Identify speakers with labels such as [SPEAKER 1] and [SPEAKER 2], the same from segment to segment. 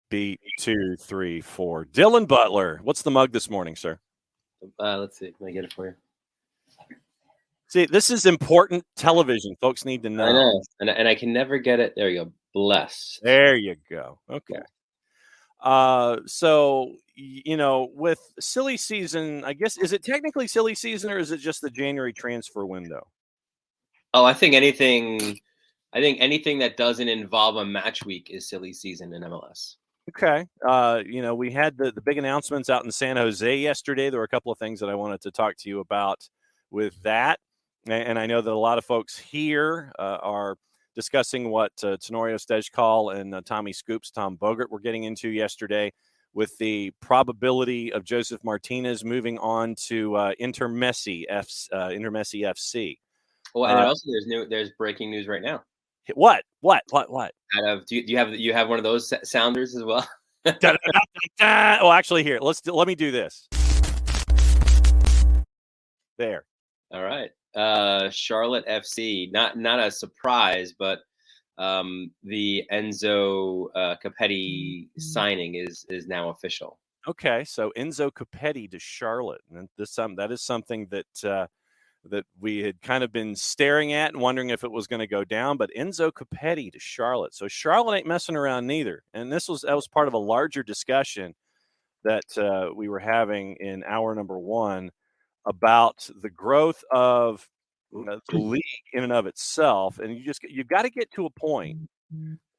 [SPEAKER 1] Beat 2, 3, 4. Dylan Butler, what's the mug this morning, sir?
[SPEAKER 2] Let's see. Let me get it for you.
[SPEAKER 1] See, this is important television. Folks need to know.
[SPEAKER 2] I know, and I can never get it. There you go. Blessed.
[SPEAKER 1] There you go. Okay. So, with silly season, I guess, is it technically silly season or is it just the January transfer window?
[SPEAKER 2] Oh, I think anything that doesn't involve a match week is silly season in MLS.
[SPEAKER 1] Okay. We had the big announcements out in San Jose yesterday. There were a couple of things that I wanted to talk to you about with that. And I know that a lot of folks here are discussing what Tenorio Stejkal and Tom Bogert were getting into yesterday with the probability of Joseph Martinez moving on to Inter Messi FC.
[SPEAKER 2] Well, and also there's breaking news right now.
[SPEAKER 1] What?
[SPEAKER 2] Do you have one of those sounders as well?
[SPEAKER 1] Oh, actually, here let me do this. There.
[SPEAKER 2] All right. Charlotte FC, not a surprise, but the Enzo Capetti signing is now official.
[SPEAKER 1] Okay, so Enzo Capetti to Charlotte, and that is something that we had kind of been staring at and wondering if it was going to go down. But Enzo Capetti to Charlotte, so Charlotte ain't messing around neither. And that was part of a larger discussion that we were having in hour number one about the growth of the league in and of itself. And you've got to get to a point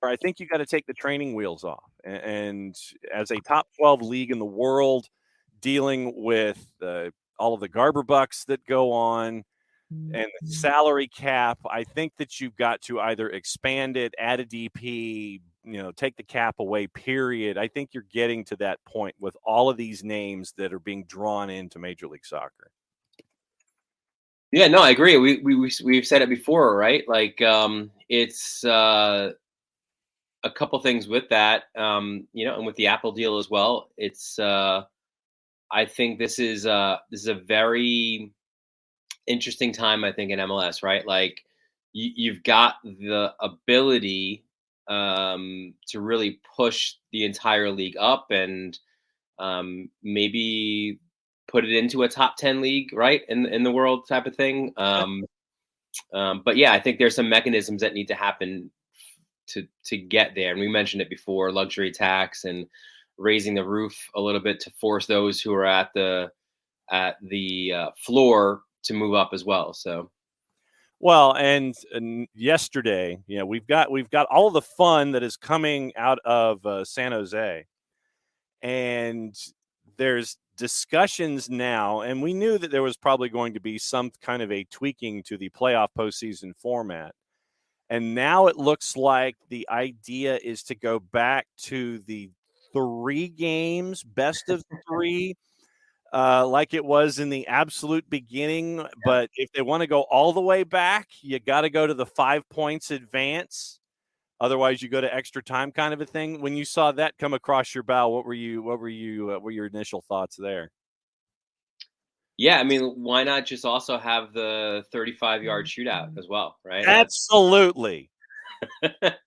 [SPEAKER 1] where I think you got to take the training wheels off. And as a top 12 league in the world, dealing with all of the Garber bucks that go on and the salary cap, I think that you've got to either expand it, add a DP, take the cap away, period. I think you're getting to that point with all of these names that are being drawn into Major League Soccer.
[SPEAKER 2] Yeah, no, I agree. We've said it before, right? Like it's a couple things with that, and with the Apple deal as well. It's I think this is a very interesting time, I think, in MLS, right? Like you've got the ability to really push the entire league up and maybe put it into a top 10 league, right? In the world type of thing. But yeah, I think there's some mechanisms that need to happen to get there. And we mentioned it before, luxury tax and raising the roof a little bit to force those who are at the floor to move up as well. So,
[SPEAKER 1] well, and yesterday, we've got all the fun that is coming out of San Jose, and there's discussions now, and we knew that there was probably going to be some kind of a tweaking to the playoff postseason format. And now it looks like the idea is to go back to the 3 games, best of 3, like it was in the absolute beginning. Yeah. But if they want to go all the way back, you got to go to the 5 points advance. Otherwise, you go to extra time, kind of a thing. When you saw that come across your bow, what were your initial thoughts there?
[SPEAKER 2] Yeah, I mean, why not just also have the 35-yard shootout as well, right?
[SPEAKER 1] Absolutely.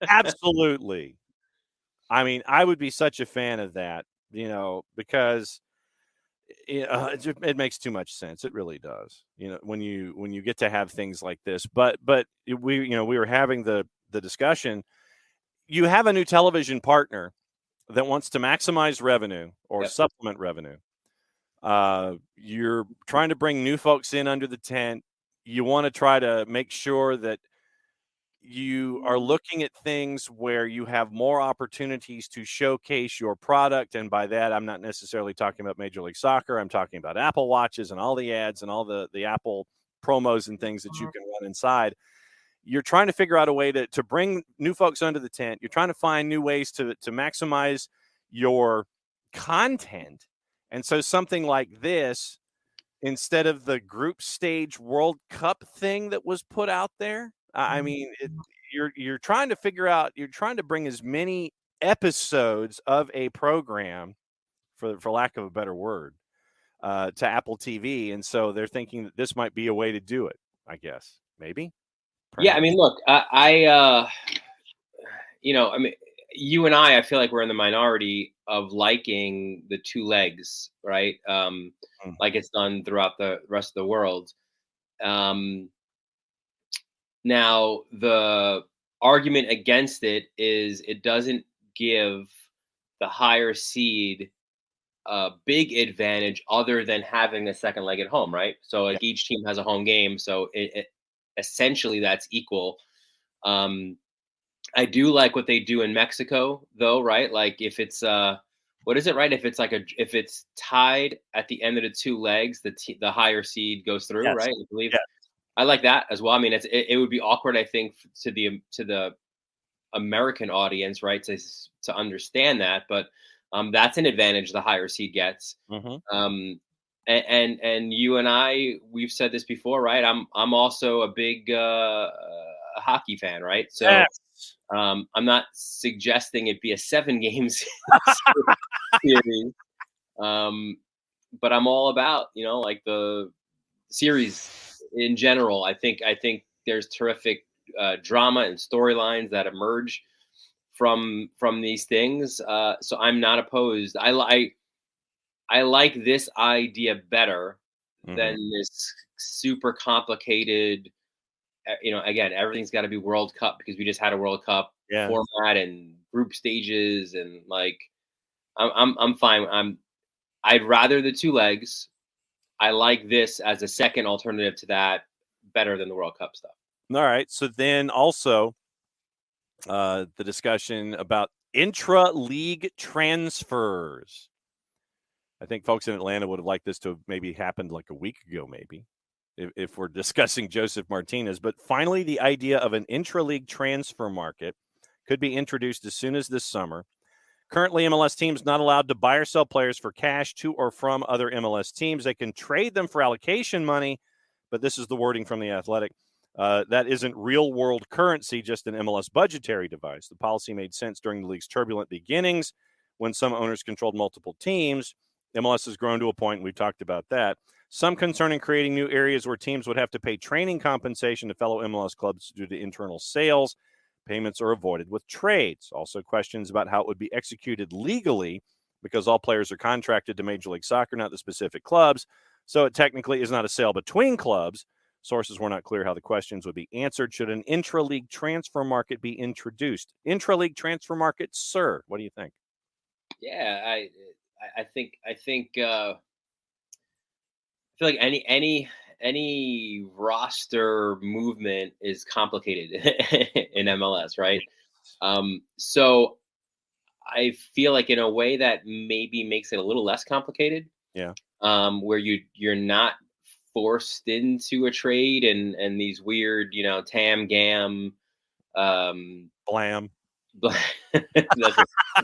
[SPEAKER 1] Absolutely. I mean, I would be such a fan of that, because it makes too much sense. It really does. When you get to have things like this. But we were having the discussion. You have a new television partner that wants to maximize revenue or supplement revenue. You're trying to bring new folks in under the tent. You want to try to make sure that you are looking at things where you have more opportunities to showcase your product. And by that, I'm not necessarily talking about Major League Soccer. I'm talking about Apple Watches and all the ads and all the Apple promos and things that you can run inside. You're trying to figure out a way to bring new folks under the tent. You're trying to find new ways to maximize your content. And so something like this, instead of the group stage World Cup thing that was put out there, I mean, you're trying to figure out, you're trying to bring as many episodes of a program, for lack of a better word, to Apple TV. And so they're thinking that this might be a way to do it, I guess. Maybe.
[SPEAKER 2] Perhaps. Yeah, I mean, look, I mean, you and I feel like we're in the minority of liking the two legs, right?
[SPEAKER 1] Mm.
[SPEAKER 2] Like it's done throughout the rest of the world. Um, Now, the argument against it is it doesn't give the higher seed a big advantage other than having a second leg at home, right? So,
[SPEAKER 1] Yeah.
[SPEAKER 2] like each team has a home game, so it essentially that's equal. Um, I do like what they do in Mexico, though, right? Like if it's what is it, right? If it's like if it's tied at the end of the two legs, the higher seed goes through,
[SPEAKER 1] Yes.
[SPEAKER 2] right? I believe
[SPEAKER 1] Yeah.
[SPEAKER 2] I like that as well. I mean, it would be awkward, I think, to the American audience, right, to understand that, but that's an advantage the higher seed gets.
[SPEAKER 1] Hmm.
[SPEAKER 2] And you and I, we've said this before, right? I'm also a big hockey fan, right? So
[SPEAKER 1] Yes.
[SPEAKER 2] I'm not suggesting it be a 7 game series, um, but I'm all about like the series in general. I think there's terrific drama and storylines that emerge from these things. So I'm not opposed. I like this idea better
[SPEAKER 1] Hmm.
[SPEAKER 2] than this super complicated. Again, everything's got to be World Cup because we just had a World Cup
[SPEAKER 1] Yeah.
[SPEAKER 2] format and group stages and like I'm fine. I'd rather the two legs. I like this as a second alternative to that better than the World Cup stuff.
[SPEAKER 1] All right. So then also the discussion about intra-league transfers. I think folks in Atlanta would have liked this to have maybe happened like a week ago, maybe, if we're discussing Joseph Martinez. But finally, the idea of an intra-league transfer market could be introduced as soon as this summer. Currently, MLS teams not allowed to buy or sell players for cash to or from other MLS teams. They can trade them for allocation money, but this is the wording from The Athletic. That isn't real world currency, just an MLS budgetary device. The policy made sense during the league's turbulent beginnings when some owners controlled multiple teams. MLS has grown to a point, and we've talked about that. Some concern in creating new areas where teams would have to pay training compensation to fellow MLS clubs due to internal sales. Payments are avoided with trades. Also, questions about how it would be executed legally because all players are contracted to Major League Soccer, not the specific clubs. So it technically is not a sale between clubs. Sources were not clear how the questions would be answered. Should an intra-league transfer market be introduced? Intra-league transfer market, sir. What do you think?
[SPEAKER 2] Yeah, I feel like any roster movement is complicated in MLS, right? So I feel like in a way that maybe makes it a little less complicated,
[SPEAKER 1] Yeah.
[SPEAKER 2] where you're not forced into a trade and these weird, tam gam. Um,
[SPEAKER 1] Blam.
[SPEAKER 2] that's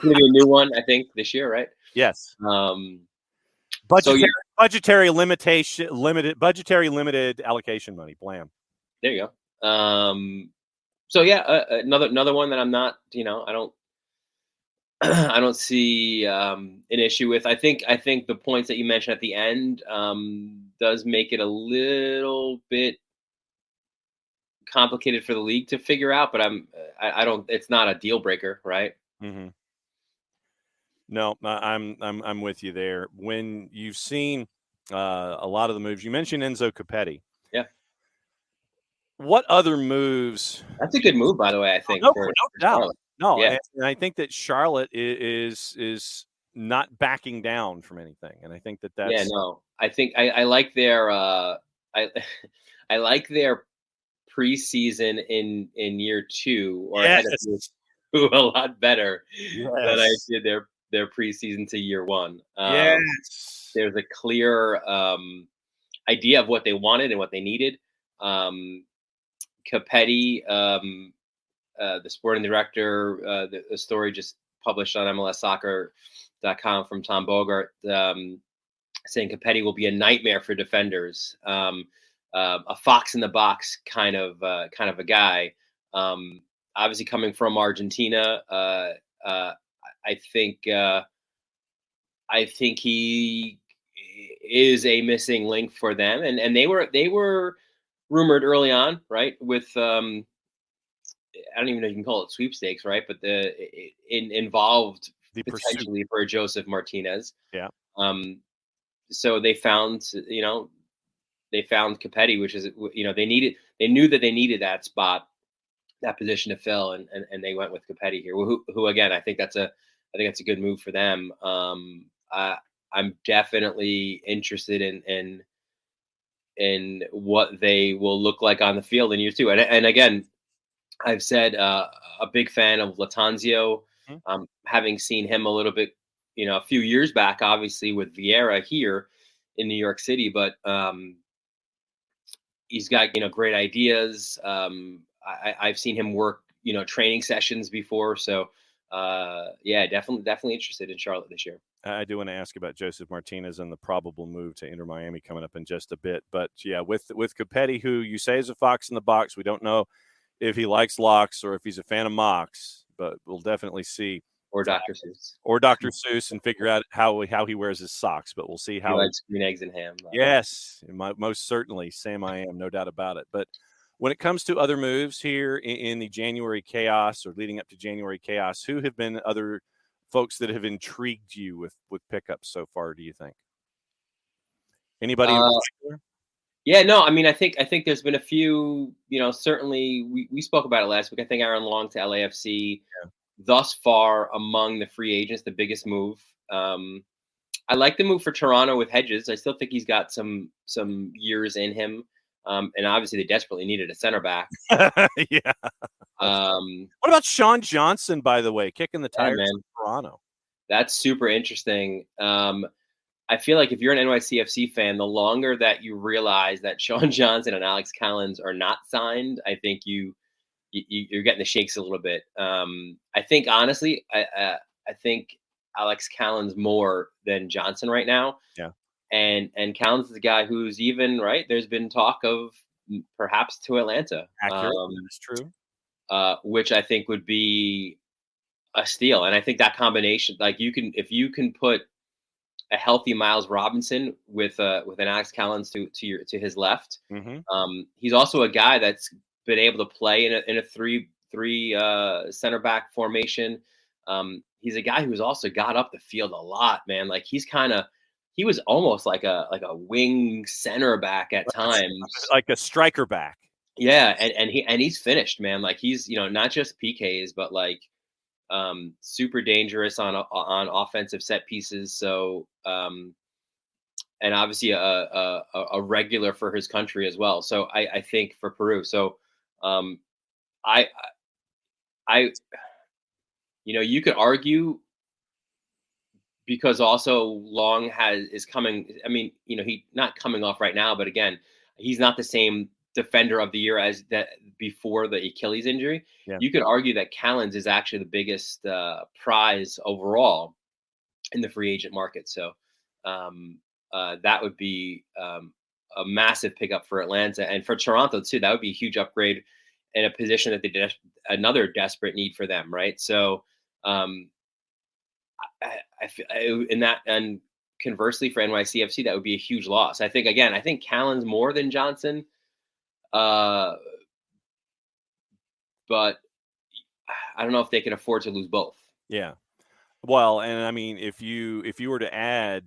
[SPEAKER 2] gonna be a new one, I think, this year, right?
[SPEAKER 1] Yes.
[SPEAKER 2] Um, so
[SPEAKER 1] Budgetary,
[SPEAKER 2] yeah,
[SPEAKER 1] budgetary limited allocation money. Blam.
[SPEAKER 2] there you go. So yeah, another one that I'm not, I don't I don't see an issue with. I think the points that you mentioned at the end does make it a little bit complicated for the league to figure out, but I don't. It's not a deal breaker, right?
[SPEAKER 1] Mm-hmm. No, I'm with you there. When you've seen a lot of the moves, you mentioned Enzo Capetti.
[SPEAKER 2] Yeah,
[SPEAKER 1] What other moves?
[SPEAKER 2] that's a good move, by the way. I
[SPEAKER 1] Oh,
[SPEAKER 2] think
[SPEAKER 1] no,
[SPEAKER 2] for
[SPEAKER 1] no doubt.
[SPEAKER 2] Charlotte.
[SPEAKER 1] No,
[SPEAKER 2] Yeah,
[SPEAKER 1] and I think that Charlotte is not backing down from anything, and I think that
[SPEAKER 2] yeah,
[SPEAKER 1] that's
[SPEAKER 2] no. I like their I I like their preseason in year two or ahead of year
[SPEAKER 1] yes,
[SPEAKER 2] two a lot better than I
[SPEAKER 1] yes,
[SPEAKER 2] did their preseason to year one.
[SPEAKER 1] yes.
[SPEAKER 2] There's a clear idea of what they wanted and what they needed. Capetti, the sporting director, the story just published on MLSsoccer.com from Tom Bogart, saying Capetti will be a nightmare for defenders, a fox in the box kind of a guy. Obviously, coming from Argentina, uh, I think I think he is a missing link for them, and they were rumored early on, right, with I don't even know if you can call it sweepstakes, right? But it involved
[SPEAKER 1] The pursuit.
[SPEAKER 2] potentially for Joseph Martinez.
[SPEAKER 1] Yeah.
[SPEAKER 2] Um, so they found, they found Capetti, which is, they knew that they needed that spot, that position to fill, and they went with Capetti here, who again, I think that's a good move for them. I'm definitely interested in what they will look like on the field in year two. And again, I've said a big fan of Latanzio,
[SPEAKER 1] Mhm.
[SPEAKER 2] having seen him a little bit, a few years back, obviously with Vieira here in New York City, but he's got great ideas. I've seen him work training sessions before, so yeah, definitely interested in Charlotte this year.
[SPEAKER 1] I do want to ask about Joseph Martinez and the probable move to Inter Miami coming up in just a bit. But yeah, with Capetti, who you say is a fox in the box, we don't know if he likes locks or if he's a fan of mocks, but we'll definitely see.
[SPEAKER 2] Or Dr. Seuss.
[SPEAKER 1] Or Dr. Seuss and figure out how he wears his socks. But we'll see
[SPEAKER 2] He
[SPEAKER 1] how.
[SPEAKER 2] likes green eggs and ham.
[SPEAKER 1] Yes, most certainly, Sam. I am, no doubt about it. But when it comes to other moves here in the January chaos or leading up to January chaos, who have been other folks that have intrigued you with pickups so far? Do you think anybody in
[SPEAKER 2] Uh,
[SPEAKER 1] particular?
[SPEAKER 2] yeah, no, I mean, I think there's been a few. Certainly we spoke about it last week. I think Aaron Long to LAFC
[SPEAKER 1] Yeah.
[SPEAKER 2] thus far among the free agents, the biggest move. I like the move for Toronto with Hedges. I still think he's got some years in him, and obviously they desperately needed a center back.
[SPEAKER 1] Yeah.
[SPEAKER 2] Um,
[SPEAKER 1] What about Sean Johnson? By the way, kicking the
[SPEAKER 2] yeah,
[SPEAKER 1] tires
[SPEAKER 2] man,
[SPEAKER 1] of Toronto.
[SPEAKER 2] that's super interesting. I feel like if you're an NYCFC fan, the longer that you realize that Sean Johnson and Alex Callens are not signed, I think you're getting the shakes a little bit. I think honestly, I think Alex Callens more than Johnson right now,
[SPEAKER 1] Yeah,
[SPEAKER 2] and Callens is the guy who's even right. There's been talk of perhaps to Atlanta,
[SPEAKER 1] accurate. That is true.
[SPEAKER 2] which I think would be a steal. And I think that combination, like if you can put a healthy Miles Robinson with an Alex Callens to his left.
[SPEAKER 1] Hmm.
[SPEAKER 2] He's also a guy that's been able to play in a three center back formation. He's a guy who's also got up the field a lot, man. Like he was almost like a wing center back at times.
[SPEAKER 1] Like a striker back.
[SPEAKER 2] Yeah, and he's finished, man. Like he's not just PKs, but like super dangerous on offensive set pieces. So and obviously a regular for his country as well. So I think for Peru. So um, I I you could argue because also Long is coming. I mean, he not coming off right now, but again, he's not the same defender of the year as that before the Achilles injury.
[SPEAKER 1] Yeah.
[SPEAKER 2] You could argue that Callens is actually the biggest prize overall in the free agent market. So that would be a massive pickup for Atlanta and for Toronto too. That would be a huge upgrade in a position that another desperate need for them, right? So um, in that, and conversely for NYCFC, that would be a huge loss. I think Callens more than Johnson, uh, but I don't know if they can afford to lose both.
[SPEAKER 1] Yeah. Well, and I mean, if you were to add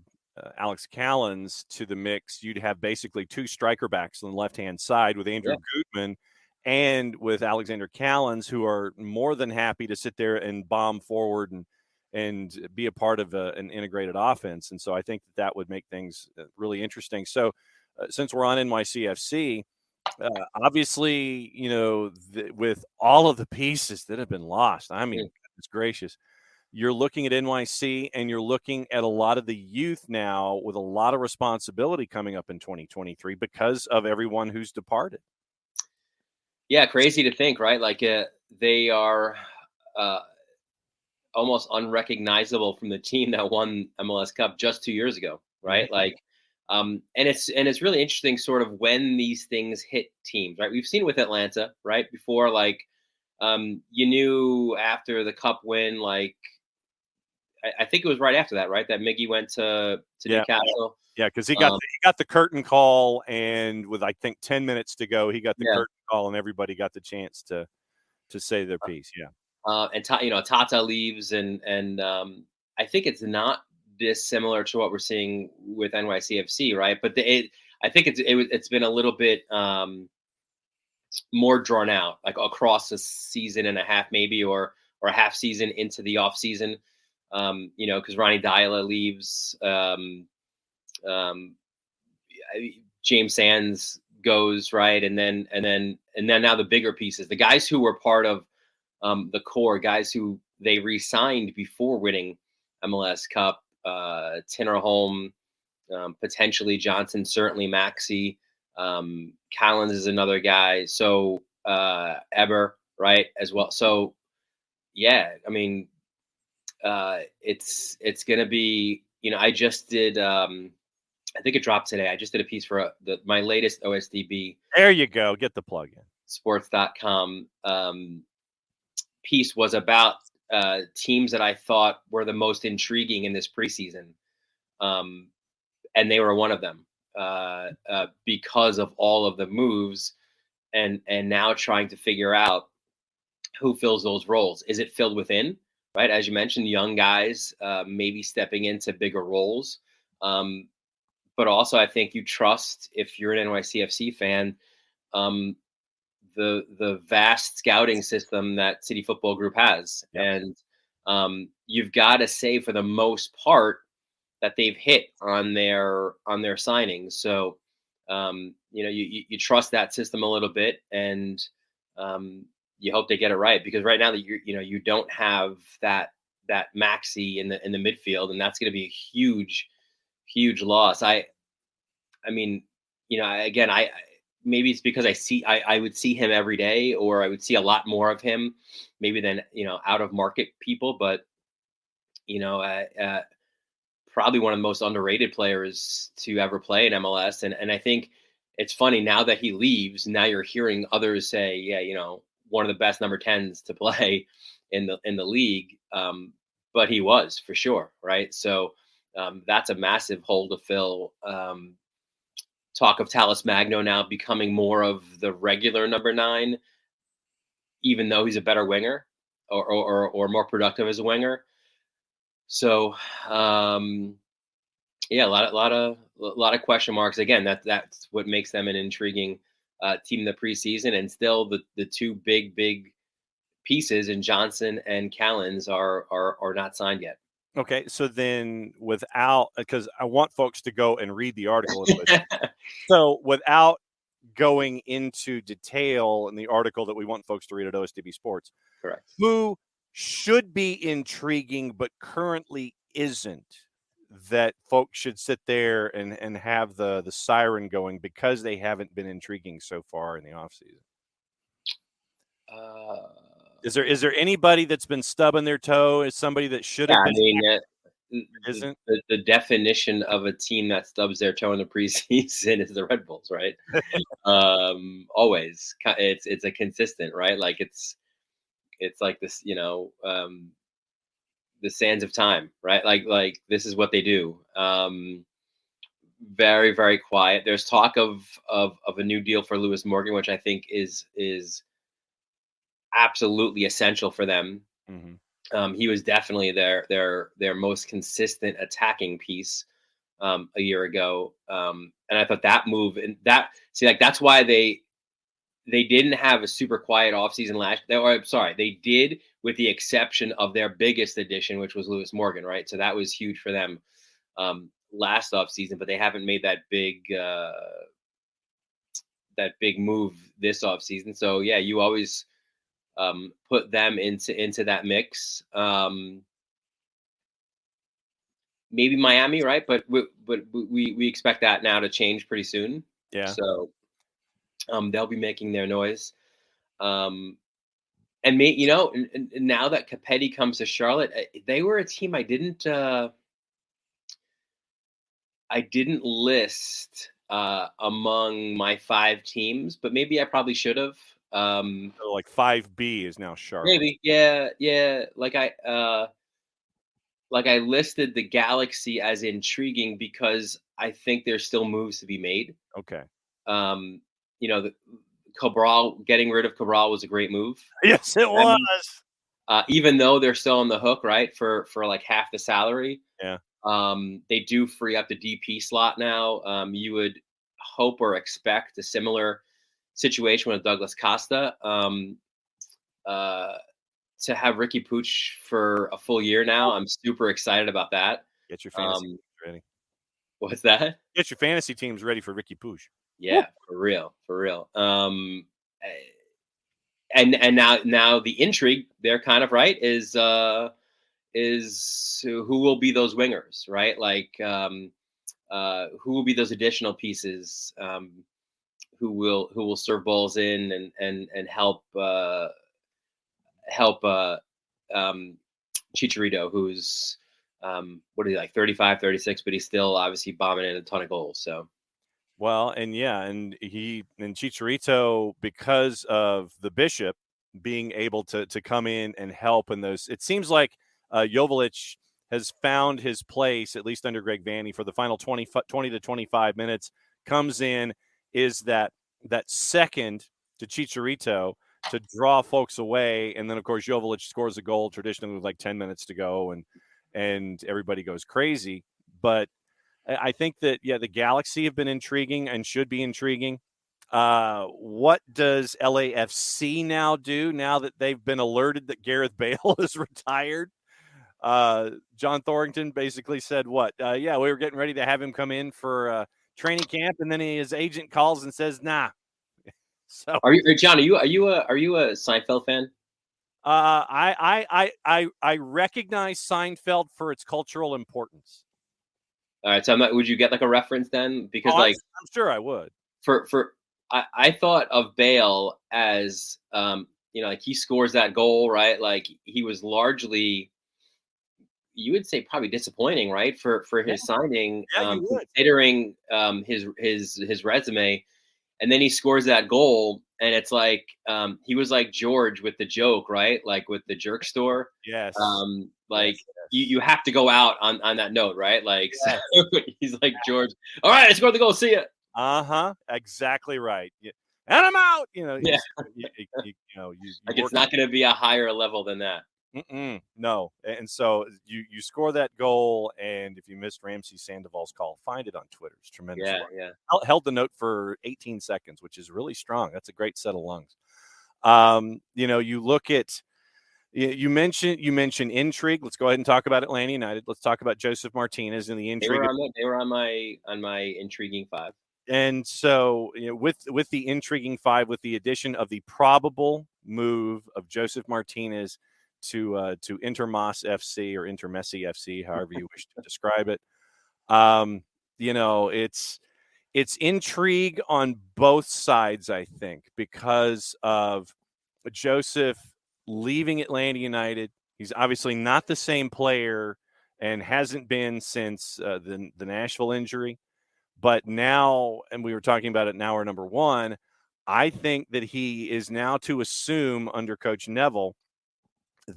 [SPEAKER 1] Alex Callens to the mix, you'd have basically two striker backs on the left hand side with Andrew
[SPEAKER 2] Yeah.
[SPEAKER 1] Gutman and with Alexander Callens, who are more than happy to sit there and bomb forward and be a part of an integrated offense. And so I think that would make things really interesting. So since we're on NYCFC, obviously, with all of the pieces that have been lost, I mean,
[SPEAKER 2] Mm.
[SPEAKER 1] goodness gracious, you're looking at NYC and you're looking at a lot of the youth now with a lot of responsibility coming up in 2023 because of everyone who's departed.
[SPEAKER 2] Yeah, crazy to think, right? Like they are uh, almost unrecognizable from the team that won MLS Cup just 2 years ago,
[SPEAKER 1] Mhm.
[SPEAKER 2] right? Like, and it's really interesting, sort of when these things hit teams, right? We've seen it with Atlanta, right? Before, like, you knew after the Cup win, like, I think it was right after that, right? That Miggy went to
[SPEAKER 1] Yeah.
[SPEAKER 2] Newcastle.
[SPEAKER 1] Yeah, because he got
[SPEAKER 2] Um,
[SPEAKER 1] the curtain call, and with I think 10 minutes to go, he got the
[SPEAKER 2] yeah,
[SPEAKER 1] curtain call, and everybody got the chance to to say their piece. Yeah.
[SPEAKER 2] And Tata leaves, and I think it's not dissimilar to what we're seeing with NYCFC, right? But I think it's been a little bit more drawn out, like across a season and a half, maybe, or a half season into the off season. Because Ronnie Dyla leaves, um, James Sands goes, right, and then now the bigger pieces, the guys who were part of the core, guys who they re-signed before winning MLS Cup, Tinnerholm, potentially Johnson, certainly Maxi, Collins is another guy, so Eber, right, as well. So yeah, I mean, it's gonna be, I just did. I think it dropped today. I just did a piece for my latest OSDB
[SPEAKER 1] There you go. Get the plug in.
[SPEAKER 2] Sports.com piece was about teams that I thought were the most intriguing in this preseason, and they were one of them because of all of the moves, and now trying to figure out who fills those roles. Is it filled within, right? As you mentioned, young guys maybe stepping into bigger roles. But also, I think you trust, if you're an NYCFC fan, the vast scouting system that City Football Group has,
[SPEAKER 1] Yep.
[SPEAKER 2] and you've got to say, for the most part, that they've hit on their signings. So you trust that system a little bit, and you hope they get it right, because right now that you don't have that Maxi in the midfield, and that's going to be a huge loss. I mean, again, I maybe it's because I would see him every day, or I would see a lot more of him maybe than out of market people, but probably one of the most underrated players to ever play in MLS. And I think it's funny, now that he leaves, now you're hearing others say, yeah, one of the best number 10s to play in the league. But he was, for sure, right? So that's a massive hole to fill. Talk of Talis Magno now becoming more of the regular number 9, even though he's a better winger, or more productive as a winger. So yeah, a lot of question marks. Again, that's what makes them an intriguing team in the preseason. And still, the two big pieces in Johnson and Callens are not signed yet.
[SPEAKER 1] Okay, so then because I want folks to go and read the article. So without going into detail in the article that we want folks to read at OSDB Sports,
[SPEAKER 2] Correct.
[SPEAKER 1] who should be intriguing but currently isn't, that folks should sit there and have the siren going because they haven't been intriguing so far in the offseason? Is there anybody that's been stubbing their toe? Is somebody that should have been? Isn't
[SPEAKER 2] the definition of a team that stubs their toe in the preseason is the Red Bulls, right? Always, it's a consistent, right? Like it's like this, the sands of time, right? Like this is what they do. Very, very quiet. There's talk of a new deal for Lewis Morgan, which I think is absolutely essential for them.
[SPEAKER 1] Mm-hmm.
[SPEAKER 2] He was definitely their most consistent attacking piece a year ago, and I thought that move, and that's why they didn't have a super quiet offseason last. Or sorry, they did, with the exception of their biggest addition, which was Lewis Morgan, right? So that was huge for them last offseason, but they haven't made that big move this offseason. So yeah, you always put them into that mix. Maybe Miami, right? But we expect that now to change pretty soon.
[SPEAKER 1] Yeah.
[SPEAKER 2] So they'll be making their noise. And now that Capetti comes to Charlotte, they were a team I didn't list among my 5 teams, but maybe I probably should have.
[SPEAKER 1] So like 5B is now Charlotte.
[SPEAKER 2] Maybe, yeah. Like I listed the Galaxy as intriguing because I think there's still moves to be made.
[SPEAKER 1] Okay.
[SPEAKER 2] The getting rid of Cabral was a great move.
[SPEAKER 1] Yes, it was.
[SPEAKER 2] Even though they're still on the hook, right, for like half the salary.
[SPEAKER 1] Yeah.
[SPEAKER 2] They do free up the DP slot now. You would hope or expect a similar situation with Douglas Costa. To have Ricky Pooch for a full year now, I'm super excited about that.
[SPEAKER 1] Get your fantasy teams ready.
[SPEAKER 2] What's that?
[SPEAKER 1] Get your fantasy teams ready for Ricky Pooch.
[SPEAKER 2] Yeah, for real. And now the intrigue there, kind of, right, is who will be those wingers, right? Like who will be those additional pieces, who will serve balls in and help Chicharito, who's what is he, like 35, 36, but he's still obviously bombing in a ton of goals. So
[SPEAKER 1] well, and Chicharito, because of the Bishop being able to come in and help in those, it seems like Joveljic has found his place, at least under Greg Vanney, for the final 20 to 25 minutes, comes in, is that second to Chicharito to draw folks away. And then, of course, Joveljic scores a goal traditionally with like 10 minutes to go, and everybody goes crazy. But I think that, the Galaxy have been intriguing and should be intriguing. What does LAFC now do now that they've been alerted that Gareth Bale is retired? John Thornton basically said, what? We were getting ready to have him come in for training camp, and then his agent calls and says, nah. So
[SPEAKER 2] are you, John? Are you a Seinfeld fan?
[SPEAKER 1] I recognize Seinfeld for its cultural importance.
[SPEAKER 2] All right, so would you get like a reference then? Because
[SPEAKER 1] I'm sure I would.
[SPEAKER 2] I thought of Bale as like he scores that goal, right? Like he was largely, you would say, probably disappointing, right, for his signing, considering his resume. And then he scores that goal, and it's like he was like George with the joke, right? Like with the jerk store.
[SPEAKER 1] Yes.
[SPEAKER 2] Like you have to go out on that note, right? Like so he's like George. All right, I scored the goal. See ya.
[SPEAKER 1] Exactly right. Yeah. And I'm out.
[SPEAKER 2] Like it's not going to be a higher level than that.
[SPEAKER 1] No. And so you score that goal, and if you missed Ramsey Sandoval's call, find it on Twitter. It's tremendous.
[SPEAKER 2] Yeah.
[SPEAKER 1] Held the note for 18 seconds, which is really strong. That's a great set of lungs. You look at, you mentioned intrigue. Let's go ahead and talk about Atlanta United. Let's talk about Joseph Martinez and the intrigue.
[SPEAKER 2] They were on my intriguing five.
[SPEAKER 1] And so, with the intriguing five, with the addition of the probable move of Joseph Martinez to Intermas FC or Intermessi FC, however you wish to describe it, it's intrigue on both sides, I think, because of Joseph leaving Atlanta United. He's obviously not the same player and hasn't been since the Nashville injury. But now, and we were talking about it in hour number one, I think that he is now to assume under Coach Neville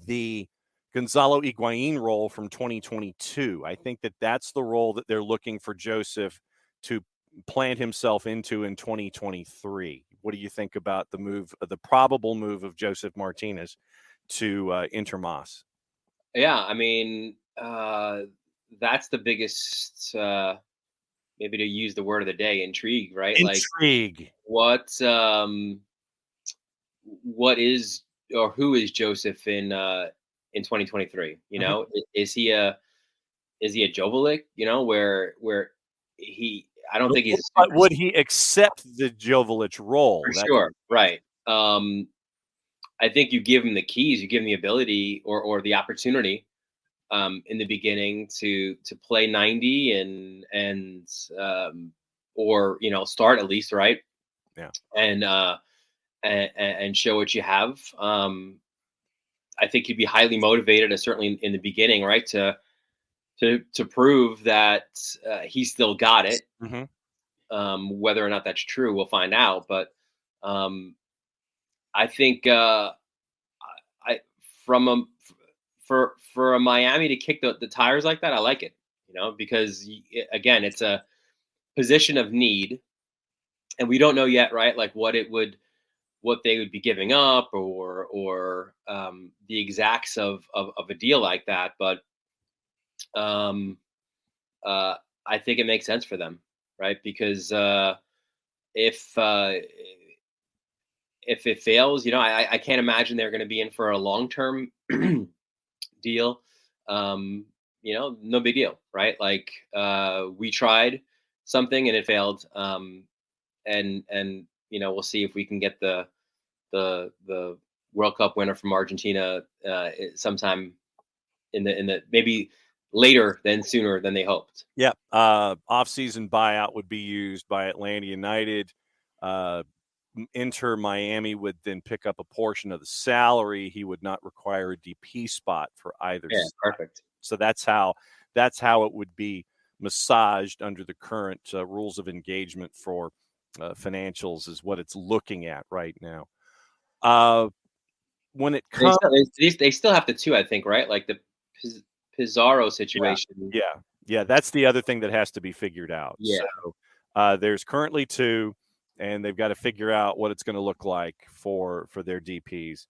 [SPEAKER 1] the Gonzalo Higuain role from 2022. I think that that's the role that they're looking for Joseph to plant himself into in 2023. What do you think about the probable move of Joseph Martinez to Intermas?
[SPEAKER 2] Yeah, I mean, that's the biggest, maybe to use the word of the day, intrigue, right?
[SPEAKER 1] Intrigue.
[SPEAKER 2] Like what is, or who is Joseph in 2023? Is he a Joveljic? Where he, I don't think he's.
[SPEAKER 1] But would he accept the Joveljic role?
[SPEAKER 2] For sure, right. I think you give him the keys, you give him the ability or the opportunity in the beginning to play 90 and or start at least, right?
[SPEAKER 1] Yeah.
[SPEAKER 2] And show what you have. I think he'd be highly motivated, certainly in the beginning, right, to prove that he still got it.
[SPEAKER 1] Mm-hmm.
[SPEAKER 2] Whether or not that's true, we'll find out. But I think for a Miami to kick the tires like that, I like it. Because again, it's a position of need, and we don't know yet, right? Like what it would what they would be giving up or the exacts of a deal like that. But um, I think it makes sense for them, right? Because if uh, if it fails, I can't imagine they're going to be in for a long term deal. Um, no big deal, right? Like we tried something and it failed, and we'll see if we can get the World Cup winner from Argentina sometime in the maybe later than sooner than they hoped.
[SPEAKER 1] Yeah. Off-season buyout would be used by Atlanta United. Inter Miami would then pick up a portion of the salary. He would not require a DP spot for either
[SPEAKER 2] Yeah,
[SPEAKER 1] side.
[SPEAKER 2] perfect.
[SPEAKER 1] So that's how it would be massaged under the current rules of engagement for financials is what it's looking at right now. When it comes,
[SPEAKER 2] They still have the two, I think, right? Like the Pizarro situation.
[SPEAKER 1] yeah, that's the other thing that has to be figured out.
[SPEAKER 2] Yeah.
[SPEAKER 1] So there's currently two, and they've got to figure out what it's going to look like for their DPs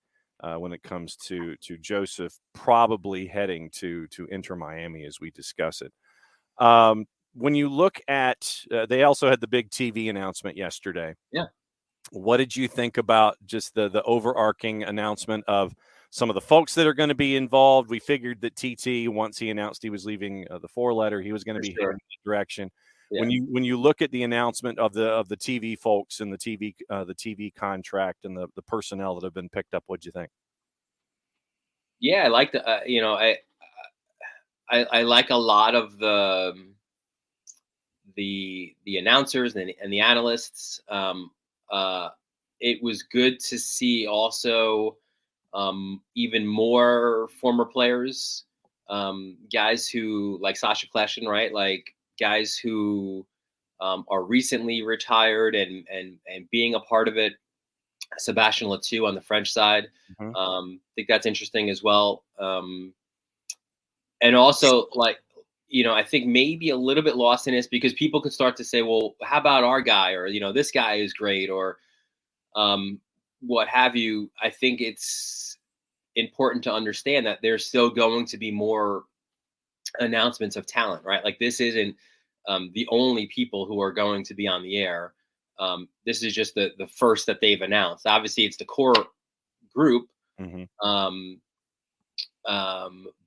[SPEAKER 1] when it comes to Joseph probably heading to Inter Miami as we discuss it. When you look at, they also had the big TV announcement yesterday.
[SPEAKER 2] Yeah.
[SPEAKER 1] What did you think about just the overarching announcement of some of the folks that are going to be involved? We figured that TT, once he announced he was leaving the four-letter, he was going to be heading in that direction.
[SPEAKER 2] Yeah.
[SPEAKER 1] When you look at the announcement of the TV folks and the TV contract and the personnel that have been picked up, what'd you think?
[SPEAKER 2] Yeah, I like the I like a lot of the announcers and the analysts. It was good to see also even more former players, guys who like Sasha Kleshin, right? Like guys who are recently retired and being a part of it. Sebastian Letou on the French side.
[SPEAKER 1] Mm-hmm.
[SPEAKER 2] I think that's interesting as well. And also, like, I think maybe a little bit lost in this because people could start to say, well, how about our guy? Or, this guy is great, or what have you. I think it's important to understand that there's still going to be more announcements of talent, right? Like, this isn't the only people who are going to be on the air. This is just the first that they've announced. Obviously, it's the core group.
[SPEAKER 1] Mm-hmm.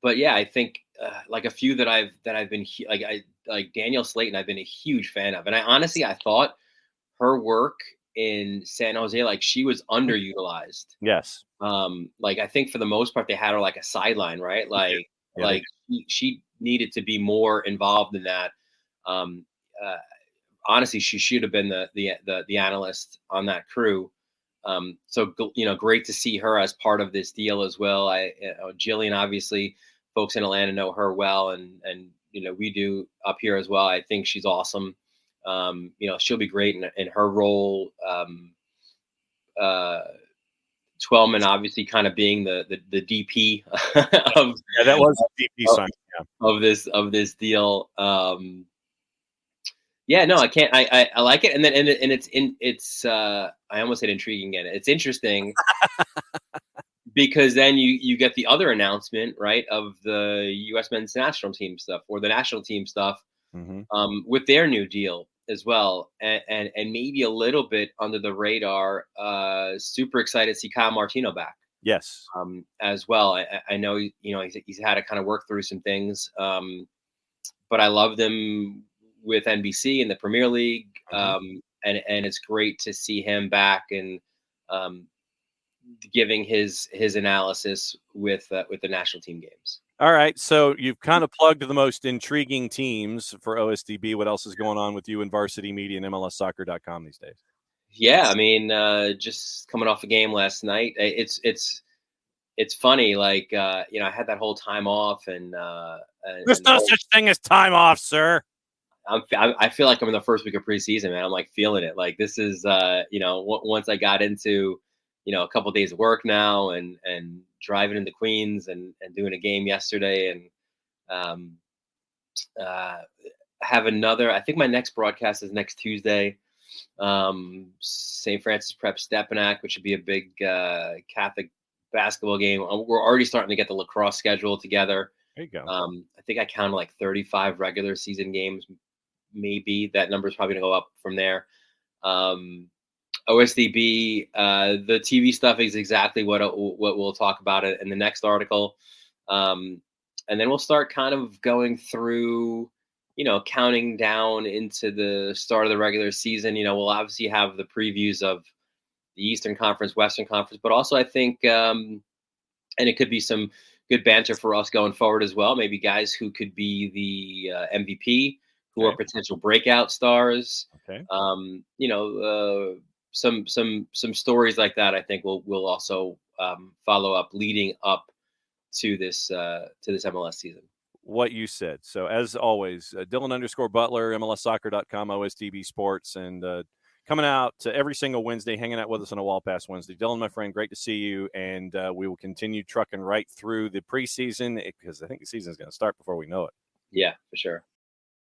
[SPEAKER 2] But yeah, I think like a few that I've been like Danielle Slayton, I've been a huge fan of, and I thought her work in San Jose, like she was underutilized.
[SPEAKER 1] Yes.
[SPEAKER 2] Like I think for the most part they had her like a sideline, right? Like she needed to be more involved in that. Honestly, she should have been the analyst on that crew. So great to see her as part of this deal as well. Jillian, obviously, folks in Atlanta know her well, and we do up here as well. I think she's awesome. She'll be great in her role. Twelman obviously kind of being the DP of
[SPEAKER 1] that was the DP sign
[SPEAKER 2] of this deal. Yeah, no, I can't. I like it, and then it's I almost said intriguing again. It's interesting because then you get the other announcement, right, of the U.S. men's national team stuff or the national team stuff, with their new deal as well, and maybe a little bit under the radar. Super excited to see Kyle Martino back.
[SPEAKER 1] Yes.
[SPEAKER 2] As well. I know he's had to kind of work through some things, but I loved him with NBC in the Premier League, and it's great to see him back and giving his analysis with the national team games.
[SPEAKER 1] All right, so you've kind of plugged the most intriguing teams for OSDB. What else is going on with you in varsity media and MLSsoccer.com these days?
[SPEAKER 2] Yeah, I mean, just coming off a game last night. It's funny, like I had that whole time off, and
[SPEAKER 1] there's no such thing as time off, sir.
[SPEAKER 2] I feel like I'm in the first week of preseason, man. I'm like feeling it. Like this is, once I got into, a couple of days of work now and driving into Queens and doing a game yesterday and have another. I think my next broadcast is next Tuesday. St. Francis Prep Stepanak, which would be a big Catholic basketball game. We're already starting to get the lacrosse schedule together.
[SPEAKER 1] There you go.
[SPEAKER 2] I think I counted like 35 regular season games. Maybe that number is probably going to go up from there. OSDB, the TV stuff is exactly what we'll talk about it in the next article. And then we'll start kind of going through, counting down into the start of the regular season. We'll obviously have the previews of the Eastern Conference, Western Conference, but also I think, and it could be some good banter for us going forward as well. Maybe guys who could be the MVP, who are potential breakout stars.
[SPEAKER 1] Okay.
[SPEAKER 2] Some stories like that. I think we'll also follow up leading up to this MLS season.
[SPEAKER 1] What you said. So as always, Dylan_Butler, MLSsoccer.com, OSDB Sports, and coming out to every single Wednesday, hanging out with us on a Wall Pass Wednesday. Dylan, my friend, great to see you, and we will continue trucking right through the preseason because I think the season is going to start before we know it.
[SPEAKER 2] Yeah, for sure.